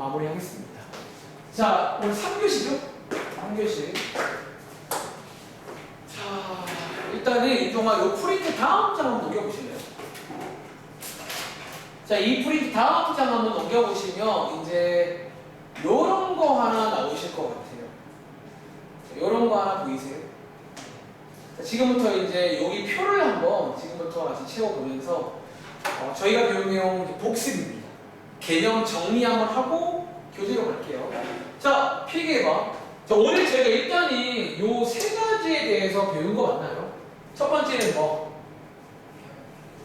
마무리하겠습니다. 자, 오늘 3교시죠? 3교시. 자, 일단은 이동아 요 프린트 다음 장 한번 넘겨보실래요? 자, 이 프린트 다음 장 한번 넘겨보시면 이제 요런 거 하나 나오실 것 같아요. 자, 요런 거 하나 보이세요? 자, 지금부터 이제 여기 표를 한번 지금부터 같이 채워보면서 저희가 배운 내용 복습입니다. 개념 정리 한번 하고 교재로 갈게요. 자, 필기해봐. 자, 오늘 저희가 일단은 요 세 가지에 대해서 배운 거 맞나요? 첫 번째는 뭐?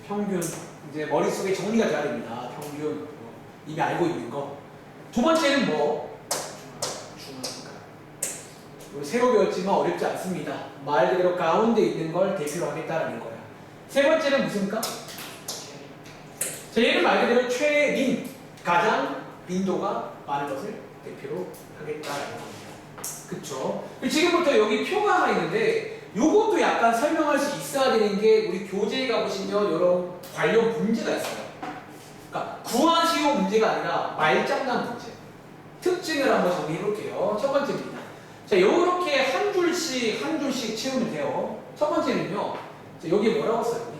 평균. 이제 머릿속에 정리가 돼야 됩니다. 평균. 이미 알고 있는 거. 두 번째는 뭐? 중앙가. 우리 새로 배웠지만 어렵지 않습니다. 말 그대로 가운데 있는 걸 대표로 하겠다라는 거야. 세 번째는 무슨가? 자, 얘는 말 그대로 최민. 가장 빈도가 많은 것을 대표로 하겠다라는 겁니다. 그쵸? 지금부터 여기 표가 하나 있는데 요것도 약간 설명할 수 있어야 되는 게 우리 교재에 가보시면 이런 관련 문제가 있어요. 그러니까 구하시오 문제가 아니라 말장난 문제. 특징을 한번 정리해 볼게요. 첫 번째입니다. 자, 요렇게 한 줄씩 채우면 돼요. 첫 번째는요. 자, 여기에 뭐라고 써요?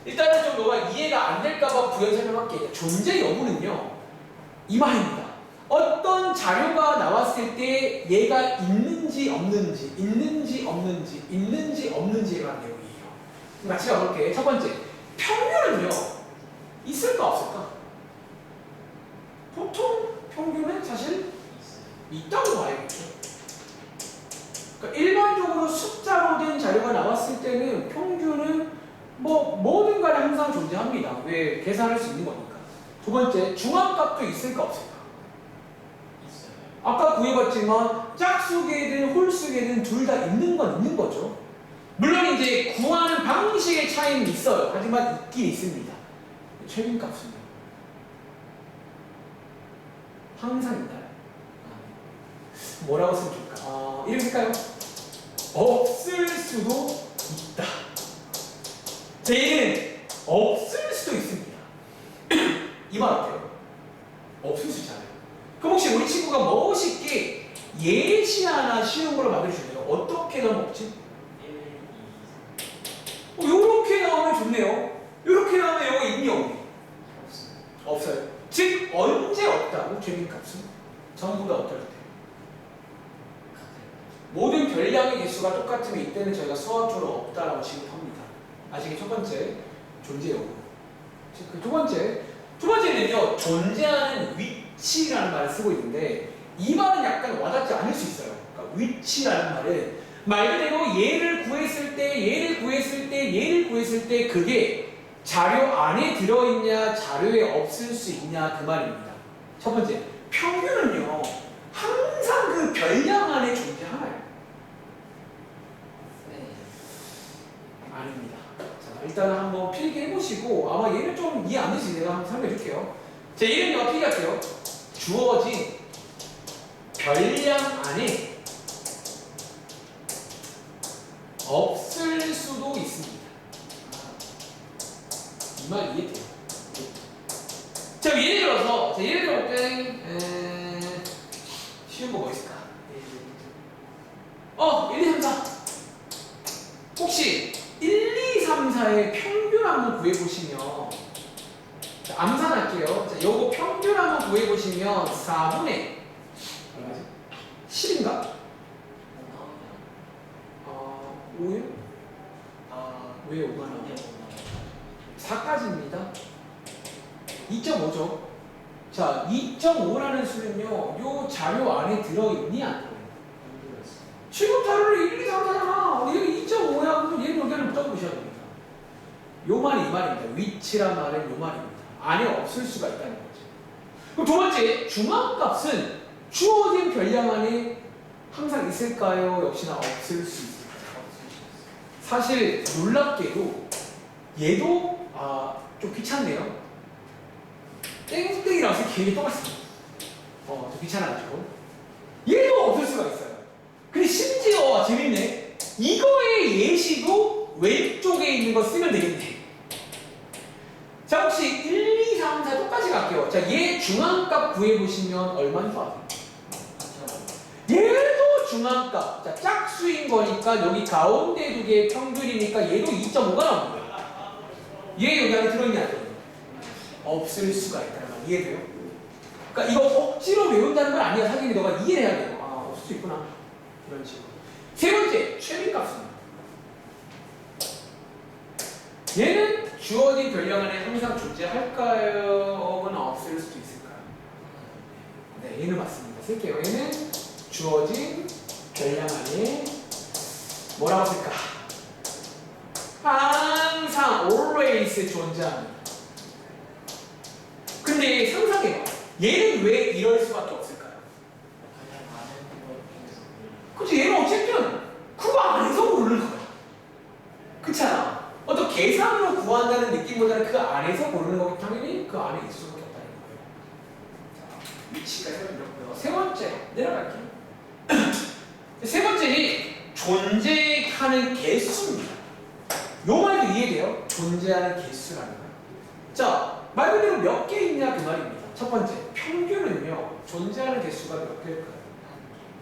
일단은 좀 너가 이해가 안 될까봐 부연 설명할게. 존재 여부는요, 이 말입니다. 어떤 자료가 나왔을 때 얘가 있는지 없는지에 관한 내용이에요. 같이 가볼게. 첫 번째, 평균은요, 있을까 없을까? 보통 평균은 사실 있다고 봐야겠죠. 그러니까 일반적으로 숫자로 된 자료가 나왔을 때는 평균은 뭐든 간에 항상 존재합니다. 왜? 계산할 수 있는 거니까. 두 번째, 중앙값도 있을까 없을까? 있어요. 아까 구해봤지만 짝수계든 홀수계든 둘 다 있는 건 있는 거죠. 물론 이제 구하는 방식의 차이는 있어요. 하지만 있긴 있습니다. 최빈값은요? 항상 있나요? 뭐라고 쓰면 좋을까? 이렇게 할까요? 없을 수도 있다. 얘는 없을 수도 있습니다. 이 말 어때요? 없을 수 있잖아요. 그럼 혹시 우리 친구가 멋있게 예시 하나 쉬운 걸로 만들어주세요. 어떻게 넣으면 없지? 요렇게 나오면 좋네요. 요렇게 나오면 이거 있니 없니? 없어요. 즉 언제 없다고? 최빈값은 전부 다 어떨 때? 모든 별량의 개수가 똑같으면 이때는 저희가 수학적으로 없다라고 취급합니다. 아시게? 첫 번째, 존재 여부. 그 두 번째는요, 존재하는 위치라는 말을 쓰고 있는데, 이 말은 약간 와닿지 않을 수 있어요. 그러니까 위치라는 말은 말 그대로 얘를 구했을 때 그게 자료 안에 들어있냐, 자료에 없을 수 있냐, 그 말입니다. 첫 번째, 평균은요, 항상 그 별량 안에 존재하나요? 아닙니다. 자, 일단 한번 필기해보시고 아마 얘는 좀 이해 안 되지 내가 한번 설명해줄게요. 자, 얘는요, 필기할게요. 주어진 별량 안에 없을 수도 있습니다. 이 말 이해돼요? 자, 예를 들어서 볼게. 쉬운 거 뭐 있을까? 1, 2, 3, 4. 혹시 1, 2, 3, 4의 평균 한번 구해보시면, 자, 암산할게요. 자, 요거 평균 한번 구해보시면 4분의 10인가? 5요? 왜 5가 나와요? 4까지입니다. 2.5죠. 자, 2.5라는 수는요, 요 자료 안에 들어있니? 안 들어있니? 취급 자료를 1, 2, 3, 4잖아. 얘는 2.5야. 그럼 얘는 여기를 무조건 보셔야 됩니다. 요 말이 이 말입니다. 위치란 말은 요 말입니다. 안에 없을 수가 있다는 거죠. 그럼 두 번째, 중앙값은 주어진 별량 안에 항상 있을까요? 역시나 없을 수 있습니다. 사실 놀랍게도 얘도 좀 귀찮네요. 땡땡이라고 해서 기억이 똑같습니다. 좀 귀찮아가지고 얘도 없을 수가 있어요. 근데 심지어 재밌네. 이거의 예시도 왼쪽에 있는 거 쓰면 되겠네. 자, 혹시 1, 2, 3, 3, 4 똑같이 갈게요. 자, 얘 중앙값 구해보시면 얼마인 것 같아요? 얘도 중앙값. 자, 짝수인 거니까 여기 가운데 두 개의 평균이니까 얘도 2.5가 나오는 거예요. 얘 여기 안에 들어있냐? 없을 수가 있다는 말 이해돼요? 그러니까 이거 억지로 외운다는 건 아니야. 사진이 너가 이해해야 돼요. 아, 없을 수 있구나. 이런 식으로. 세 번째, 최빈값입니다. 얘는 주어진 변량 안에 항상 존재할까요? 는 없을 수도 있을까요? 네, 얘는 맞습니다. 쓸게요. 얘는 주어진 변량 안에 뭐라고 쓸까? 항상 always 존재합니다. 근데 상상해봐. 얘는 왜 이럴 수밖에 없을까요? 그치, 얘는 어쨌든 그거 안에서 고르는 거야. 그렇잖아. 어떤 계산으로 구한다는 느낌보다는 그 안에서 고르는 거기 때문에 그 안에 있을 수밖에 없다는 거예요. 자, 위치가 세워졌고요. 세 번째, 내려갈게요. 세 번째는 존재하는 개수입니다. 요 말도 이해돼요? 존재하는 개수라는 거예요. 자, 말 그대로 몇 개 있냐 그 말입니다. 첫 번째, 평균은요, 존재하는 개수가 몇 개일까요?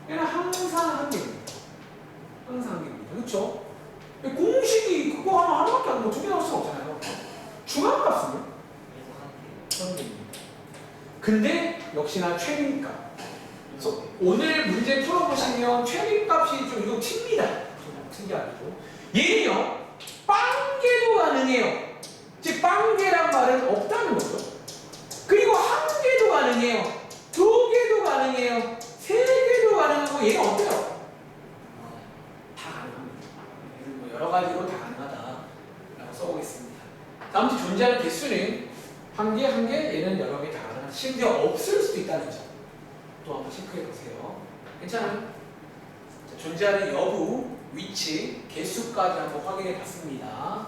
얘는 항상 한 개입니다. 항상 한 개입니다. 그렇죠? 공식이 그거 하나밖에 안 되고 두 개 나올 수가 없잖아요. 중앙값은요? 한 개입니다. 근데 역시나 최빈값. 그래서 오늘 문제 풀어보시면 최빈값이 좀 이거 튑니다. 특이하죠. 얘는요, 빵개도 가능해요. 즉 빵개란 말은 없다는 거죠. 그리고 한 개도 가능해요. 두 개도 가능해요. 세 개도 가능하고 얘는 어때요? 다 가능합니다. 얘는 뭐 여러 가지로 다 가능하다라고 써보겠습니다. 아무튼 존재하는 개수는 한 개, 얘는 여러 개 다 가능하다. 심지어 없을 수도 있다는 점. 또 한번 체크해 보세요. 괜찮아요? 자, 존재하는 여부, 위치, 개수까지 한번 확인해 봤습니다.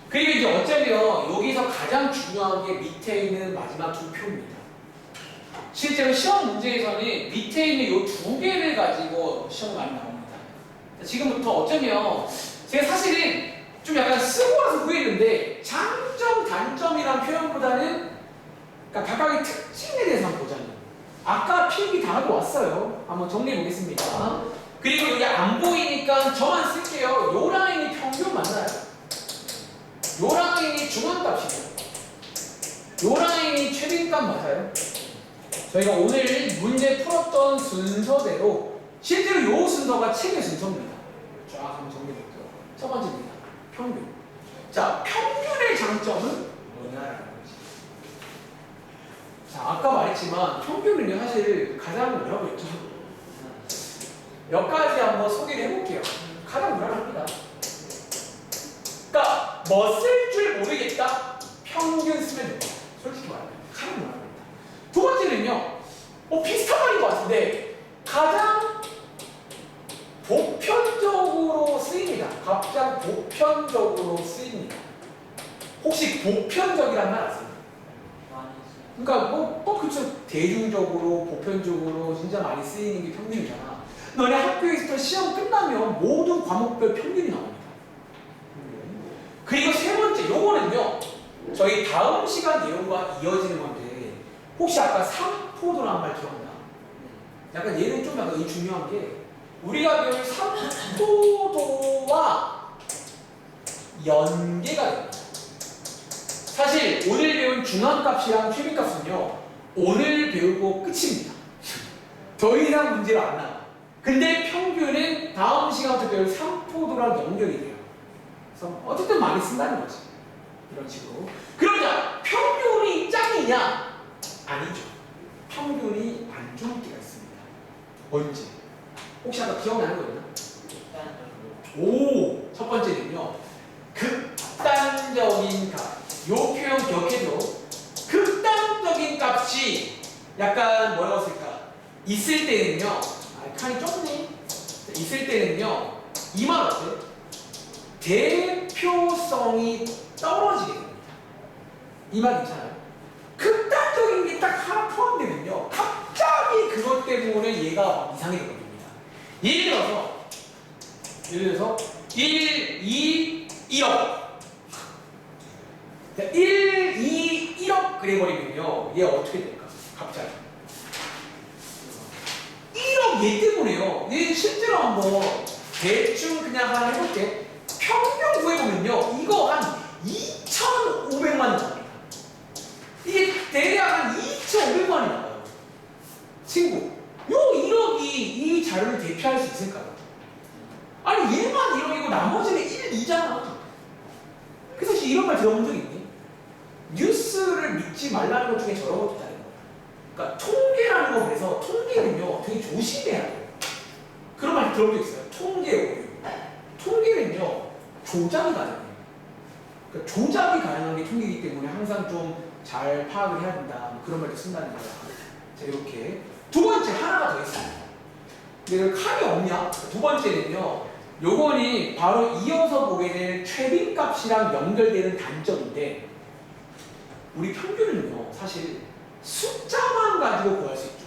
그리고 이제 어쩌면 여기서 가장 중요한 게 밑에 있는 마지막 두 표입니다. 실제로 시험 문제에서는 밑에 있는 이 두 개를 가지고 시험이 많이 나옵니다. 지금부터 어쩌면 제가 사실은 좀 약간 쓰고 와서 후회했는데 장점, 단점이란 표현보다는 그러니까 각각의 특징에 대해서 한번 보자면 아까 필기 다 하고 왔어요. 한번 정리해 보겠습니다. 그리고 여기 안 보이니까 저만 쓸게요. 요 라인이 평균 맞나요? 요 라인이 중앙값이에요. 요 라인이 최빈값 맞아요? 저희가 오늘 문제 풀었던 순서대로 실제로 요 순서가 책의 순서입니다. 쫙 한번 정리해볼게요. 첫 번째입니다. 평균. 자, 평균의 장점은 뭐냐라는 거지. 자, 아까 말했지만 평균은요 사실 가장 뭐라고 했죠? 몇 가지 한번 소개를 해볼게요. 가장 무난합니다. 그러니까 뭐 쓸 줄 모르겠다? 평균 쓰면 됩니다. 솔직히 말하면 가장 무난합니다. 두 번째는요, 비슷한 말인 것 같은데 가장 보편적으로 쓰입니다. 가장 보편적으로 쓰입니다. 혹시 보편적이란 말 아세요? 그러니까 그쵸, 대중적으로 보편적으로 진짜 많이 쓰이는 게 평균이잖아. 너네 학교에서 시험 끝나면 모든 과목별 평균이 나옵니다. 그리고 세 번째, 요거는요 저희 다음 시간 내용과 이어지는 건데 혹시 아까 삼포도라는 말 기억나? 약간 얘는 좀 약간 중요한 게 우리가 배울 삼포도와 연계가 됩니다. 사실 오늘 배운 중앙값이랑 최빈값은요 오늘 배우고 끝입니다. 더 이상 문제로 안 나와. 근데 평균은 다음 시간부터 배울 삼포도랑 연결이 돼요. 그래서 어쨌든 많이 쓴다는 거지. 이런 식으로. 그러자 평균이 짱이냐? 아니죠. 평균이 안 좋은 때가 있습니다. 언제? 혹시 아까 기억나는 거 있나? 오! 첫 번째는요. 극단적인 값. 요 표현 기억해줘. 극단적인 값이 약간 뭐라고 쓸까? 있을 때는요. 칸이 좁네. 있을 때는요. 이 말 어때? 대표성이 떨어지게 됩니다. 이 말 괜찮아요? 극단적인 게 딱 하나 포함되면요. 갑자기 그것 때문에 얘가 이상해져 버립니다. 예를 들어서 1, 2, 1억 1, 2, 그래버리면요. 얘 어떻게 될까? 갑자기. 1억 얘 때문에요. 얘 실제로 한번 대충 그냥 하나 해볼게. 평균 구해보면요. 이거 한 2,500만 원 나옵니다. 이게 대략 한 2,500만 원이 나와요. 친구, 요 1억이 이 자료를 대표할 수 있을까요? 아니 얘만 1억이고 나머지는 1, 2잖아. 그래서 혹시 이런 말 들어본 적 있니? 뉴스를 믿지 말라는 것 중에 저런 것도 있다는 거야. 그러니까 통계라는 거 그래서 통계는요 되게 조심해야 돼요. 그런 말 들어본 적 있어요. 통계 오류. 통계는요 조작이 가능해요. 그러니까 조작이 가능한 게 통계이기 때문에 항상 좀 잘 파악을 해야 된다. 뭐 그런 말도 쓴다는 거야. 자 이렇게 두 번째 하나가 더 있습니다. 근데 칸이 없냐? 두 번째는요. 요거는 바로 이어서 보게 될 최빈값이랑 연결되는 단점인데 우리 평균은요 사실 숫자만 가지고 구할 수 있죠.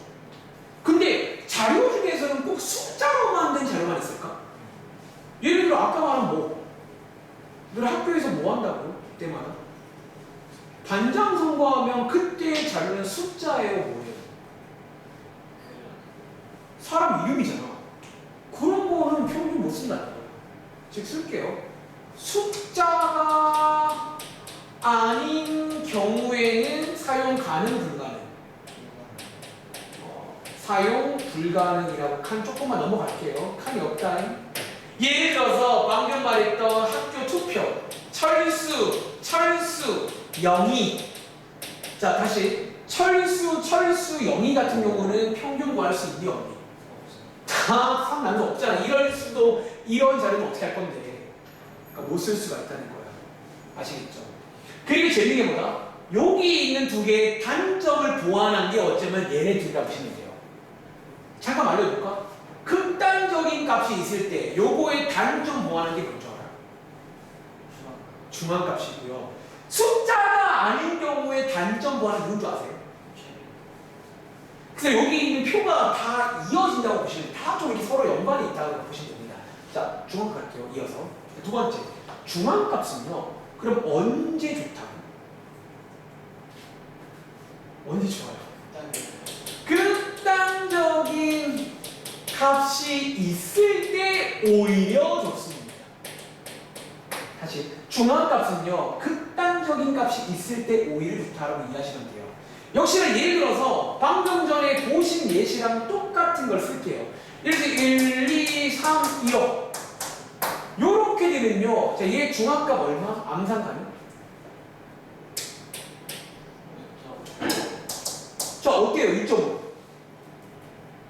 근데 자료 중에서는 꼭 숫자로만 된 자료만 있을까? 예를 들어 아까 말한 뭐 늘 학교에서 뭐 한다고? 그때마다 반장 선거하면 그때의 자료는 숫자예요 뭐예요? 사람 이름이잖아. 그런 거는 평균 못 쓴다는 거예요. 즉 쓸게요. 숫자가 아닌 경우에는 사용 가능 불가능. 사용 불가능이라고 칸 조금만 넘어갈게요. 칸이 없다. 예를 들어서 방금 말했던 학교 투표 철수 영희. 자 다시 철수 영희 같은 경우는 평균 구할 수 있니 없니? 다 상관도 없잖아. 이런 자료는 어떻게 할 건데? 그러니까 못 쓸 수가 있다는 거야. 아시겠죠? 그리고 재밌는 게 뭐다? 여기 있는 두 개의 단점을 보완한 게 어쩌면 얘네 둘이라고 보시면 돼요. 잠깐 알려줄까? 극단적인 값이 있을 때 요거의 단점 보완하는 게 뭔지 알아요? 중앙값이고요. 숫자가 아닌 경우에 단점 보완은 뭔지 아세요? 그래서 여기 있는 표가 다 이어진다고 보시면 다 좀 이렇게 서로 연관이 있다고 보시면 됩니다. 자, 중앙값 갈게요. 이어서. 두 번째, 중앙값은요. 그럼 언제 좋다고? 언제 좋아요? 극단적인 값이 있을 때 오히려 좋습니다. 다시, 중앙값은요. 극단적인 값이 있을 때 오히려 좋다라고 이해하시면 돼요. 역시나 예를 들어서 방금 전에 보신 예시랑 똑같은 걸 쓸게요. 예를 들어 1, 2, 3, 2억 요렇게 되면요. 자, 얘 중앙값 얼마? 암산 가능? 자, 어때요? 1.5.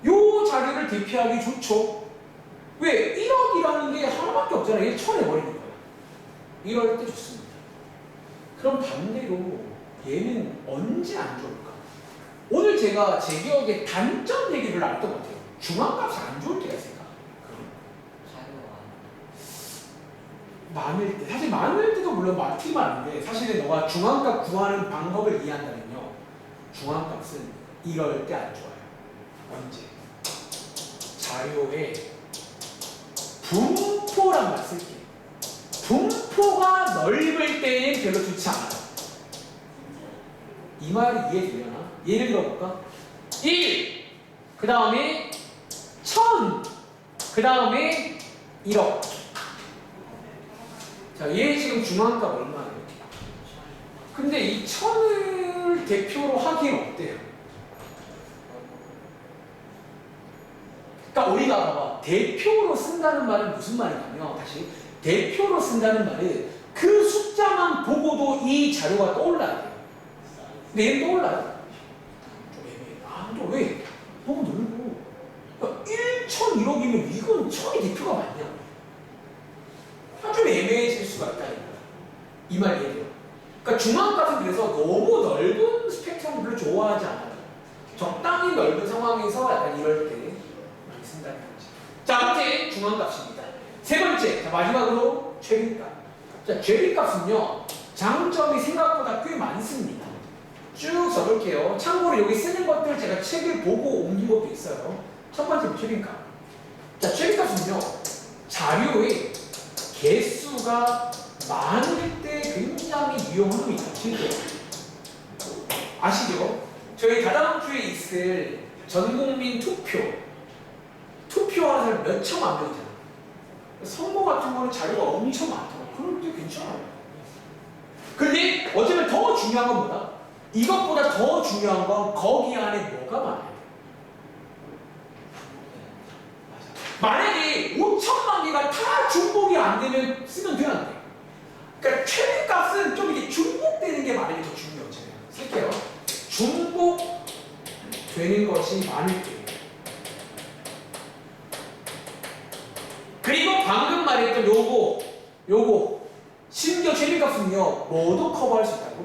요 자료를 대표하기 좋죠. 왜? 1억이라는 게 하나밖에 없잖아요. 얘 쳐내버리는 거예요. 이럴 때 좋습니다. 그럼 반대로 얘는 언제 안 좋을까? 오늘 제가 제 기억에 단점 얘기를 안 했던 것 같아요. 중앙값이 안 좋을 때가 있을까? 많을 때. 사실 많을 때도 물론 많긴 많은데 사실은 너가 중앙값 구하는 방법을 이해한다면요. 중앙값은 이럴 때 안 좋아요. 언제? 자료에 분포란 말 쓸게요. 분포가 넓을 때는 별로 좋지 않아요. 이 말이 이해되려나? 예를 들어볼까? 1, 그 다음에 1000, 그 다음에 1억. 자, 얘 지금 중앙값 얼마예요? 근데 이 1000을 대표로 하기엔 어때요? 그러니까 우리가 봐봐. 대표로 쓴다는 말은 무슨 말이냐면 다시 대표로 쓴다는 말은 그 숫자만 보고도 이 자료가 떠올라야 돼요. 근데 얘는 떠올라요? 좀 애매해. 안 떠. 왜? 너무 넓고. 그러니까 1,100억이면 이건 1000이 대표가 맞냐? 좀 애매해질 수가 있다는 거야. 이 말 이해돼요? 그러니까 중앙값은 그래서 너무 넓은 스펙트럼을 좋아하지 않아요. 적당히 넓은 상황에서 약간 이럴 때 많이 쓴다는 거지. 자, 아무튼 중앙값입니다. 세 번째, 자, 마지막으로 최빈값. 자, 최빈값은요, 장점이 생각보다 꽤 많습니다. 쭉 써볼게요. 참고로 여기 쓰는 것들 제가 책을 보고 옮긴 것도 있어요. 첫 번째 최빈값. 자, 최빈값은요, 자료의 개수가 많을 때 굉장히 유용합니다. 실제로. 아시죠? 저희 다다음 주에 있을 전국민 투표하는 사람 몇 천만 명이잖아. 선거 같은 거는 자료가 엄청 많더라고. 그럴 때 괜찮아요. 근데 어쩌면 더 중요한 건 뭐다? 이것보다 더 중요한 건 거기 안에 뭐가 많아요. 만약에 5천만 개가 다 중복이 안 되면 쓰면 돼, 안 돼? 그러니까 최대값은 좀 이게 중복되는 게 만약에 더 중요하잖아요. 쓸게요. 중복되는 것이 많을 때. 그리고 방금 말했던 요거 심지어 최대값은요 뭐도 커버할 수 있다고?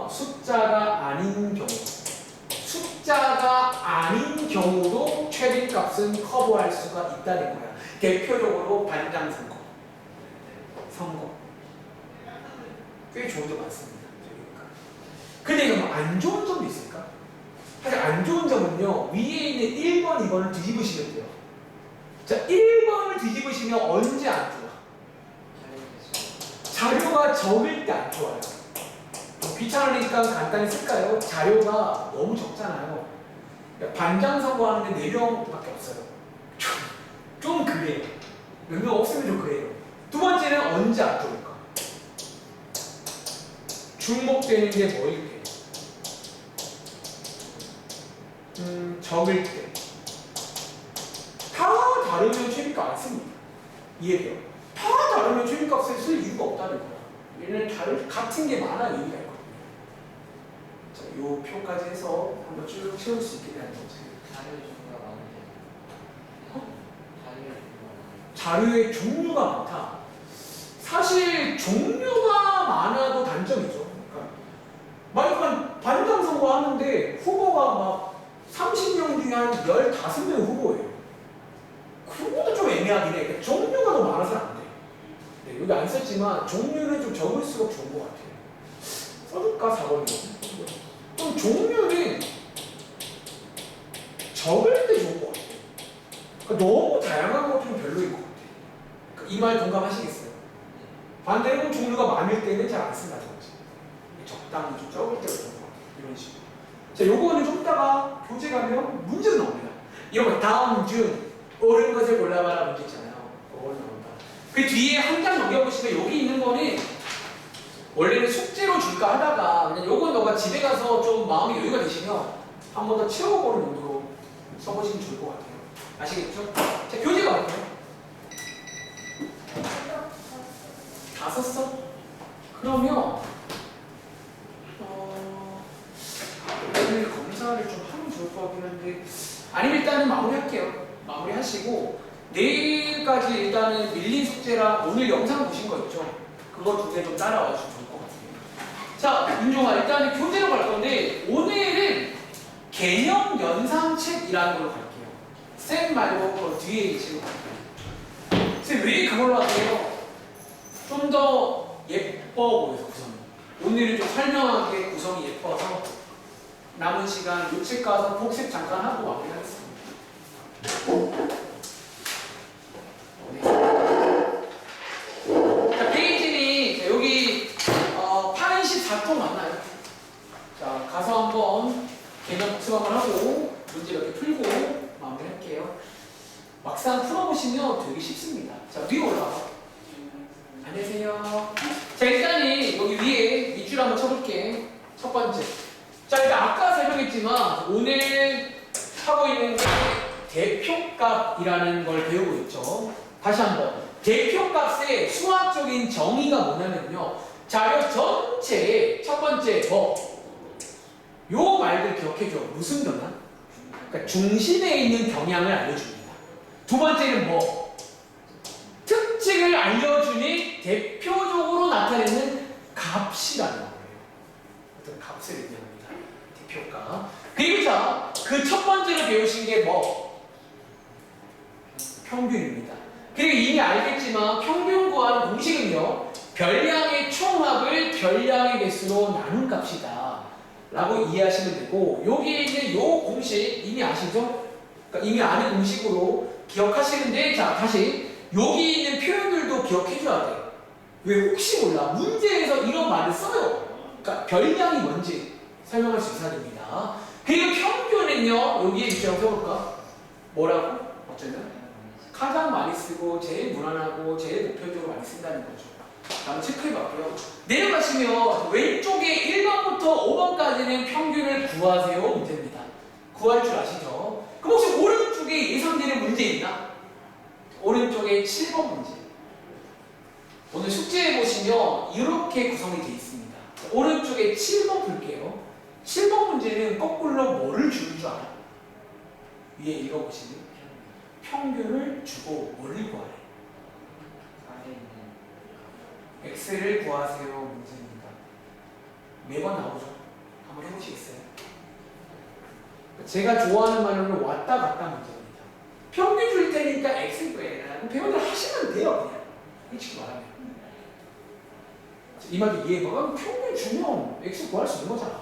숫자가 아닌 경우. 숫자가 아닌 경우도 최대값은 커버할 수가 있다는 거야. 대표적으로 반장 선거. 꽤 좋은 점 많습니다. 근데 이거 뭐 안 좋은 점도 있을까? 사실 안 좋은 점은요, 위에 있는 1번, 2번을 뒤집으시면 돼요. 자, 1번을 뒤집으시면 언제 안 좋아? 자료가 적을 때 안 좋아요. 귀찮으니까 간단히 쓸까요? 자료가 너무 적잖아요. 반장 선거하는데 4명밖에 없어요. 좀 그래요. 몇 명 없으면 좀 그래요. 두 번째는 언제 안 좋을까? 중복되는 게 뭐일 때? 적을 때. 다 다르면 최대값 안 씁니다. 이해돼요? 다 다르면 최대값을 쓸 이유가 없다는 거야. 얘는 같은 게 많아 의미가 있거든요. 자, 요 표까지 해서 한번 쭉 채울 수 있게 되는 거지. 자료의 종류가 많다. 사실 종류가 많아도 단점이죠. 그러니까 반장 선거 하는데 후보가 막 30명 중에 한 15명 후보예요. 그것도 좀 애매하긴 해. 그러니까 종류가 너무 많아서 안 돼. 네, 여기 안 썼지만 종류는 좀 적을수록 좋은 것 같아요. 써줄까 4번이요. 좀 종류는 적을 때 좋은 것 같아요. 그러니까 너무 다양한 것 좀 별로인 것 같아요. 그러니까 이 말 동감하시겠어요? 반대로 종류가 많을 때는 잘 안 쓴다는 거지. 적당히 좀 적을 때가 좋은 것 같아요. 이런 식으로. 자, 요거는 좀 이따가 교재 가면 문제도 나옵니다. 이거 다음 중 옳은 것을 골라봐라 문제 있잖아요. 그걸 나온다. 그 뒤에 한 장 넘겨보시면 여기 있는 거는 원래는 숙제로 줄까 하다가 그냥 요건 너가 집에 가서 좀 마음이 여유가 되시면 한 번 더 채워보는 용도로 써보시면 좋을 것 같아요. 아시겠죠? 자, 교재 가볼게요. 다 썼어? 그러면 오늘 검사를 좀 하면 좋을 것 같긴 한데 아니면 일단은 마무리할게요. 마무리하시고 내일까지 일단은 밀린 숙제랑 오늘 영상 보신 거 있죠? 그거 두 개 좀 따라와 주시면 좋을 것 같아요. 자, 윤종아 일단은 교재로 갈 건데 오늘은 개념 연상책이라는 걸로 갈게요. 쌤 말고 그 뒤에 이 책으로 갈게요. 쌤 왜 그걸로 하세요? 좀 더 예뻐 보여서 구성이. 오늘은 좀 설명하게 구성이 예뻐서 남은 시간 이 책 가서 복습 잠깐 하고 마무리하겠습니다. 자, 페이지는 여기 84통 맞나요? 자, 가서 한번 개념 복습 한번 하고 문제 몇 개 풀고 마무리할게요. 막상 풀어보시면 되게 쉽습니다. 자, 위로 올라가. 안녕하세요. 자, 일단은 여기 위에 밑줄 한번 쳐볼게. 첫 번째. 자, 일단 아까 설명했지만 오늘 하고 있는 게 대표값이라는 걸 배우고 있죠. 다시 한번. 대표값의 수학적인 정의가 뭐냐면요. 자료 전체의 첫 번째 요 말들 기억해줘. 무슨 경향? 그러니까 중심에 있는 경향을 알려줍니다. 두 번째는 특징을 알려주니 대표적으로 나타내는 값이라는 거예요. 어떤 값을 의미합니다. 대표값. 그리고 자, 그 첫 번째로 배우신 게 평균입니다. 그리고 이미 알겠지만 평균 구하는 공식은요. 별량의 총합을 별량의 개수로 나눈 값이다. 라고 이해하시면 되고 여기에 있는 요 공식 이미 아시죠? 그러니까 이미 아는 공식으로 기억하시는데 자, 다시 여기 있는 표현들도 기억해줘야 돼. 왜 혹시 몰라 문제에서 이런 말을 써요. 그러니까 별량이 뭔지 설명할 수 있어야 됩니다. 그리고 평균은요, 여기에 밑줄을 세울까? 뭐라고? 어쩌면 가장 많이 쓰고 제일 무난하고 제일 목표적으로 많이 쓴다는 거죠. 한번 체크해 봤고요. 내려가시면 왼쪽에 1번부터 5번까지는 평균을 구하세요 문제입니다. 구할 줄 아시죠? 그럼 혹시 오른쪽에 예상되는 문제 있나? 오른쪽에 7번 문제. 오늘 숙제해 보시면 이렇게 구성이 되어 있습니다. 오른쪽에 7번 볼게요. 7번 문제는 거꾸로 뭐를 줄 줄 알아? 위에 읽어보시면 평균을 주고 뭐를 구하래? x를 구하세요 문제입니다. 매번 나오죠. 한번 해보시겠어요? 제가 좋아하는 말로는 왔다 갔다 문제입니다. 평균 줄 테니까 x 구해라. 배우들 하시면 돼요. 그냥 솔직히 말하면 이 말도 이해해봐. 평균 주면 x 구할 수 있는 거잖아.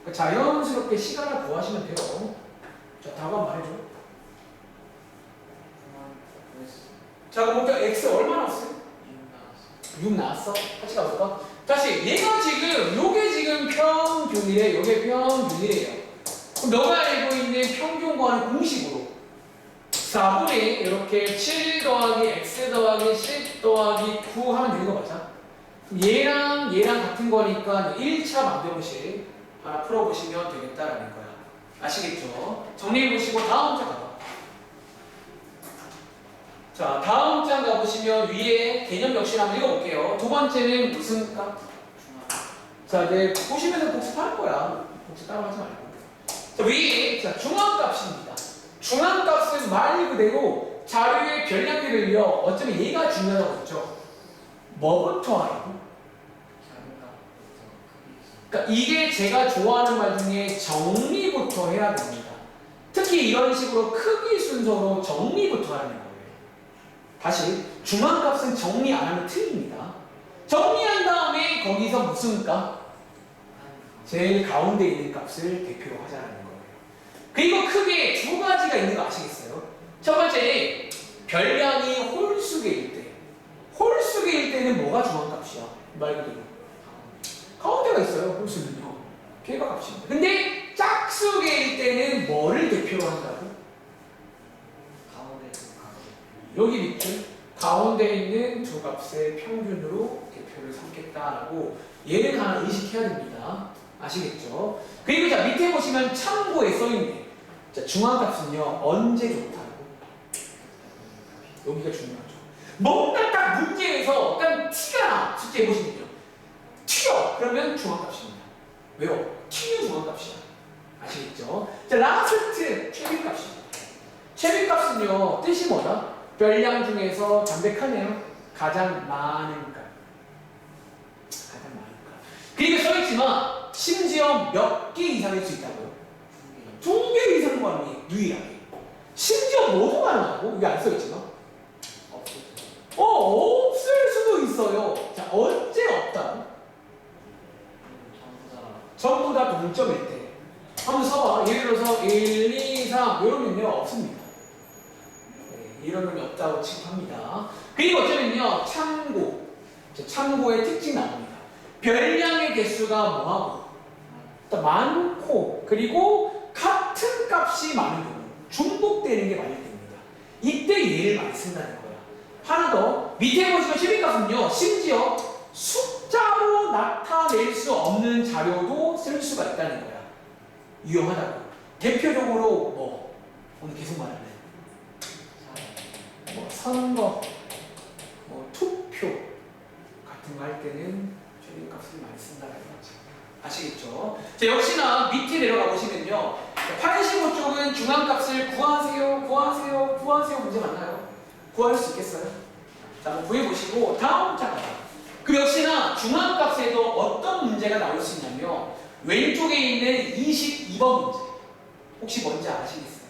그러니까 자연스럽게 시간을 구하시면 돼요. 자, 답안 말해줘. 자, 그럼 먼저 x 얼마 나왔어요? 6 나왔어? 같이 가볼까? 다시, 얘가 지금, 요게 지금 평균이래, 요게 평균이래요. 그럼 너가 알고 있는 평균 구하는 공식으로 4분의 이렇게 7 더하기 x 더하기 10 더하기 9 하면 되는 거 맞아? 그럼 얘랑 같은 거니까 1차 방정식 하나 풀어보시면 되겠다라는 거야. 아시겠죠? 정리해보시고 다음 장 가봐. 자, 다음 장 가보시면 위에 개념 역시 한번 읽어볼게요. 두 번째는 무슨 값? 자, 이제 보시면서 복습할 거야. 복습 따라하지 말고. 자, 위에 자, 중앙값입니다. 중앙값은 말 그대로 자료의 별량들을요. 어쩌면 얘가 중요하다고 했죠. 뭐부터 하라고? 그러니까 이게 제가 좋아하는 말 중에 정리부터 해야 됩니다. 특히 이런 식으로 크기 순서로 정리부터 하는 거예요. 다시 중앙값은 정리 안 하면 틀립니다. 정리한 다음에 거기서 무슨 값? 제일 가운데 있는 값을 대표로 하자는 거예요. 그리고 크게 두 가지가 있는 거 아시겠어요? 첫 번째는 별량이 홀수계일 때. 홀수계일 때는 뭐가 중앙값이야? 말 그대로 가운데가 있어요. 홀수는요. 걔가 값입니다. 근데 짝수계일 때는 뭐를 대표로 한다고? 여기 밑줄 가운데 있는 두 값의 평균으로 대표를 삼겠다라고 얘는 하나 의식해야 됩니다. 아시겠죠? 그리고 자 밑에 보시면 참고에 써있네. 자 중앙값은요 언제 좋다고? 여기가 중요하죠. 뭔가 딱 문제에서 약간 티가 나. 숙제 해보시면요. 튀어! 그러면 중앙값입니다. 왜요? 튀는 중앙값이야. 아시겠죠? 자 라스트 최빈값입니다. 최빈값은요 뜻이 뭐다? 별량 중에서 담백하네요. 가장 많은 값. 가장 많은 값. 그리고 써있지만 심지어 몇 개 이상일 수 있다고요? 2개 이상 구하는 게 유일하게. 심지어 모두 가능하고 이게 안 써있지만 없을 수도 있어요. 자 언제 없다고? 전부 다 동점일 때. 한번 써봐. 예를 들어서 1, 2, 3 이러면요 없습니다. 이런 놈이 없다고 취급합니다. 그리고 어쩌면요 참고. 참고의 특징 나옵니다. 별량의 개수가 뭐하고? 많고 그리고 같은 값이 많은 경우 중복되는 게 많이 됩니다. 이때 얘를 많이 쓴다는 거야. 하나 더 밑에 보시면 최빈값은요 심지어 숫자로 나타낼 수 없는 자료도 쓸 수가 있다는 거야. 유용하다고. 대표적으로 뭐 오늘 계속 말하는 뭐 선거, 뭐 투표 같은 거 할 때는 최빈값을 많이 쓴다는 거죠. 아시겠죠? 자, 역시나 밑에 내려가 보시면요. 85쪽은 중앙값을 구하세요 문제 맞나요? 구할 수 있겠어요? 자, 한번 구해보시고 다음 장 가요. 그 역시나 중앙값에도 어떤 문제가 나올 수 있냐면 왼쪽에 있는 22번 문제. 혹시 뭔지 아시겠어요?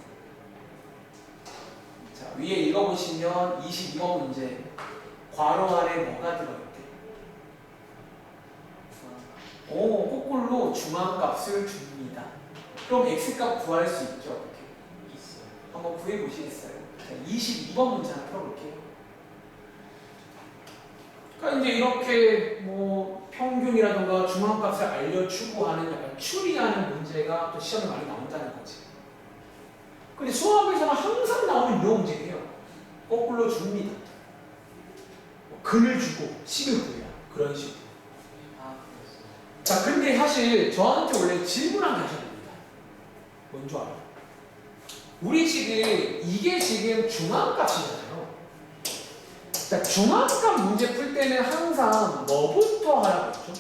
자, 위에 읽어보시면 22번 문제. 괄호 안에 뭐가 들어있대? 거꾸로 중앙값을 줍니다. 그럼 x값 구할 수 있죠? 이렇게 있어요. 한번 구해보시겠어요? 자, 22번 문제 하나 풀어볼게요. 그러니까 이제 이렇게 뭐 평균이라던가 중앙값을 알려 추구하는 약간 추리하는 문제가 또 시험에 많이 나온다는 거지. 근데 수학에서는 항상 나오는 이런 문제예요. 거꾸로 줍니다. 근을 주고 식을 구해라. 그런 식으로. 자, 근데 사실 저한테 원래 질문 한 개 하셔야 됩니다. 뭔 줄 알아? 우리 지금 이게 지금 중앙값이잖아요. 자, 중앙값 문제 풀 때는 항상 뭐부터 하라고 했죠?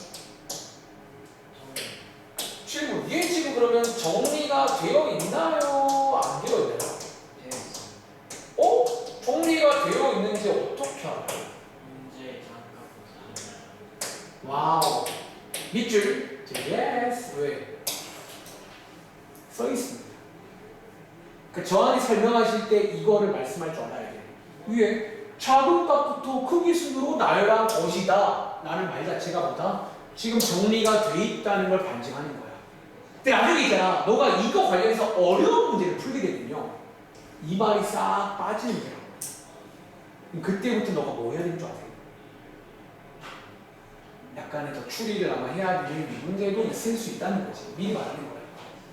질문. 얘 지금 그러면 정리가 되어 있나요? 안 되어 있나요? 어? 정리가 되어 있는지 어떻게 알아요? 와우. 밑줄. yes. 왜? 써 있습니다. 그 저한테 설명하실 때 이거를 말씀할 줄 알아야 돼요. 위에 작은 값부터 크기 순으로 나열한 것이다 라는 말 자체가 뭐다? 지금 정리가 돼 있다는 걸 반증하는 거야. 근데 나중에 있잖아, 너가 이거 관련해서 어려운 문제를 풀게 되면요, 이 말이 싹 빠지는 거야. 그때부터 너가 뭐 해야 되는 줄 아세요? 약간의 더 추리를 아마 해야 되는 문제도 있을 수 있다는 거지. 미리 말하는 거예요.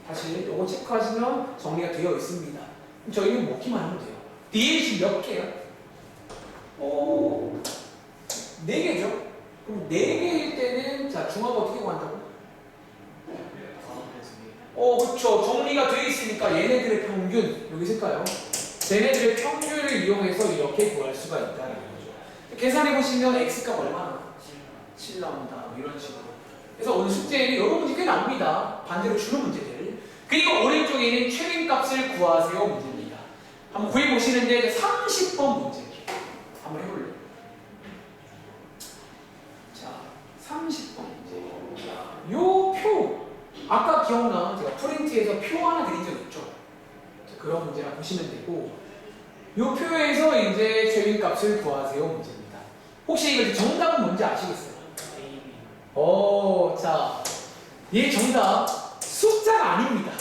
사실 이거 체크하시면 정리가 되어 있습니다. 저희는 먹기만 하면 돼요. 뒤에 지금 몇 개요? 4개죠? 그럼 4개일 때는, 자, 중합 어떻게 구한다고? 그렇죠. 정리가 되어 있으니까 얘네들의 평균, 여기 쓸까요? 얘네들의 평균을 이용해서 이렇게 구할 수가 있다는 거죠. 계산해 보시면 x값 얼마나? 7 나온다. 이런 식으로. 그래서 오늘 숙제에는 이런 문제 꽤 나옵니다. 반대로 주는 문제들. 그리고 오른쪽에는 최빈값을 구하세요 문제입니다. 한번 구해보시는데 30번 문제. 한번 해볼래요? 자, 30번 문제. 요 표. 아까 기억나? 제가 프린트에서 표 하나 드린 적 있죠? 그런 문제랑 보시면 되고, 요 표에서 이제 최빈값을 구하세요 문제입니다. 혹시 이거 정답은 뭔지 아시겠어요? 자, 얘 정답 숫자가 아닙니다.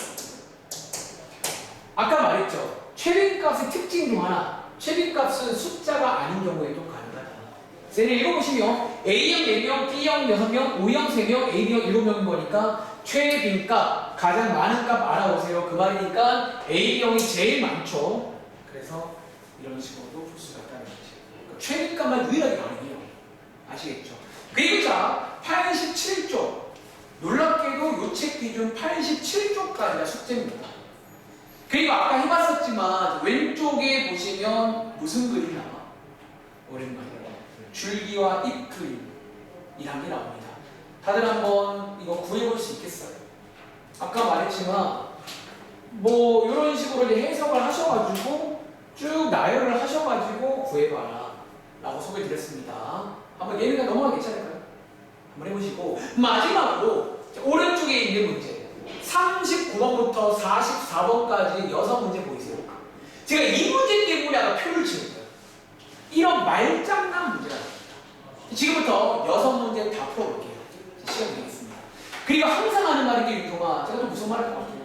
아까 말했죠. 최빈값의 특징 중 하나, 최빈값은 숫자가 아닌 경우에도 가능하다. 쟤네 읽어보시면 A형 4명, B형 6명, O형 3명, AB형 7명인 거니까 최빈값, 가장 많은 값 알아보세요. 그 말이니까 A형이 제일 많죠. 그래서 이런 식으로도 풀 수가 있다는 거죠. 그러니까 최빈값만 유일하게 가능해요. 아시겠죠? 그리고 자, 87쪽. 놀랍게도 요책 기준 87쪽까지가 숙제입니다. 그리고 아까 해봤었지만 왼쪽에 보시면 무슨 그림 나와? 오랜만에 줄기와 잎 그림이란 게 나옵니다. 다들 한번 이거 구해볼 수 있겠어요? 아까 말했지만 뭐 이런 식으로 이제 해석을 하셔가지고 쭉 나열을 하셔가지고 구해봐라 라고 소개드렸습니다. 한번 얘네가 넘어가 괜찮을까요? 한번 해보시고 마지막으로 오른쪽에 있는 문제 39번부터 44번까지 6문제 보이세요? 제가 이 문제 때문에 아까 표를 치는 거예요. 이런 말장난 문제가 나옵니다. 지금부터 6문제 다 풀어볼게요. 시간 되겠습니다. 그리고 항상 하는 말인 게 유동아, 제가 또 무슨 말 할 것 같아요?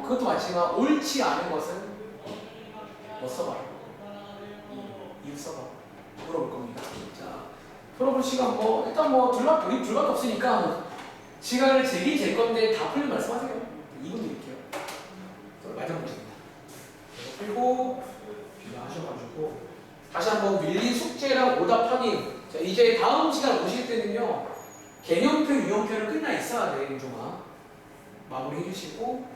그것도 맞지만 옳지 않은 것은 뭐 써봐요? 이유 써봐. 물어볼 겁니다. 자, 풀어볼 시간 일단 우리 둘밖에 없으니까 시간을 제긴 잴 건데 다 풀린 말씀하세요. 2분 드릴게요. 마지막 문제입니다. 그리고 비교하셔가지고 다시 한번 밀린 숙제랑 오답 확인. 자, 이제 다음 시간 오실 때는요, 개념표, 유형표는 끝나 있어야 돼, 윤종아. 마무리 해주시고,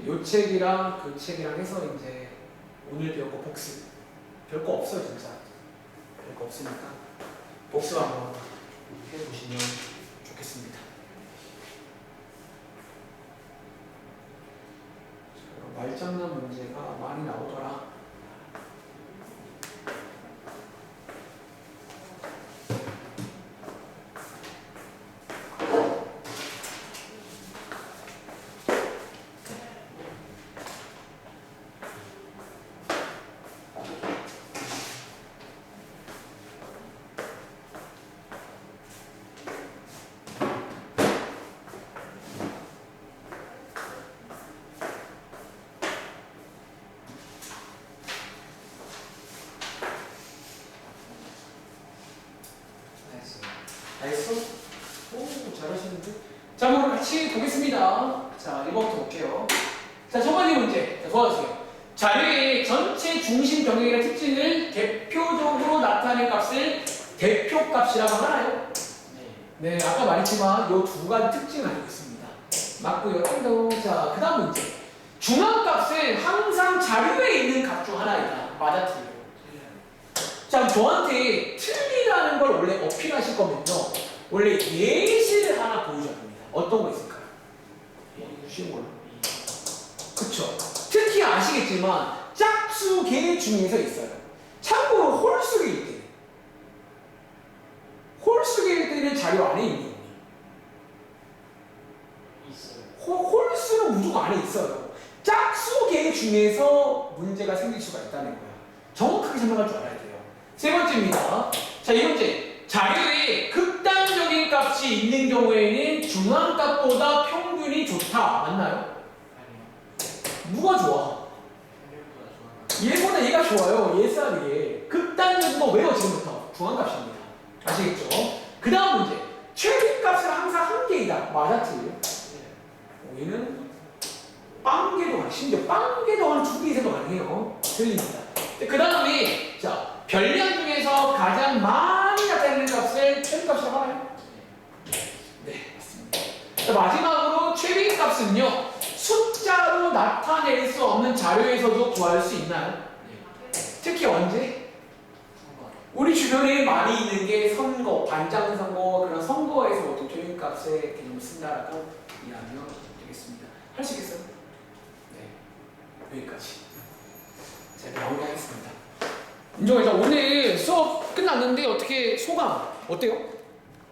요 책이랑 그 책이랑 해서 이제 오늘 배운 거 복습. 별거 없어요, 진짜. 별거 없으니까 복습 한번 해보시면 좋겠습니다. 말장난 문제가 많이 나오더라. 하나씩 보겠습니다. 자, 1번부터 볼게요. 자, 첫 번째 문제. 자, 도와주세요. 자료의 전체 중심 병역이라는 특징을 대표적으로 나타낸 값을 대표값이라고 하나요? 네, 아까 말했지만 이 두 가지 특징을 가지고 있습니다. 맞고요. 자, 그 다음 문제. 중앙값은 항상 자료에 있는 값 중 하나이다. 맞아, 틀려요? 자, 저한테 틀리다는 걸 원래 어필하실 거면요. 원래 예시를 하나 보여줘야 됩니다. 어떤 거 있을까요? 쉬운 걸로. 그쵸. 특히 아시겠지만 짝수계 중에서 있어요. 참고로 홀수계일 때. 홀수계일 때는 자료 안에 있는 거예요. 홀수는 무조건 안에 있어요. 짝수계 중에서 문제가 생길 수가 있다는 거야. 정확하게 설명할 줄 알아야 돼요. 세 번째입니다. 자, 이 문제. 자료에 극단적인 값이 있는 경우에는 중앙값보다 평균이 좋다. 맞나요? 누가 좋아? 얘보다 얘가 좋아요. 얘 극단적인 거 외워 지금부터. 중앙값입니다. 아시겠죠? 그 다음 문제. 최빈값은 항상 한 개이다. 맞아, 틀려? 얘는 빵개도 심지어 빵개도 한 2개 이상도 가능해요. 틀립니다. 그 다음에 자, 변량 중에서 가장 많이 나타내는 값을 최빈값이라고 하나요? 네, 맞습니다. 자, 마지막으로 최빈값은요, 숫자로 나타낼 수 없는 자료에서도 구할 수 있나요? 특히 언제? 우리 주변에 많이 있는 게 선거, 반장 선거, 그런 선거에서 보통 최빈값의 개념을 쓴다라고 이해하면 되겠습니다. 할 수 있겠어요? 네, 여기까지. 제가 마무리하겠습니다. 인정아, 일단 오늘 수업 끝났는데 어떻게 소감 어때요?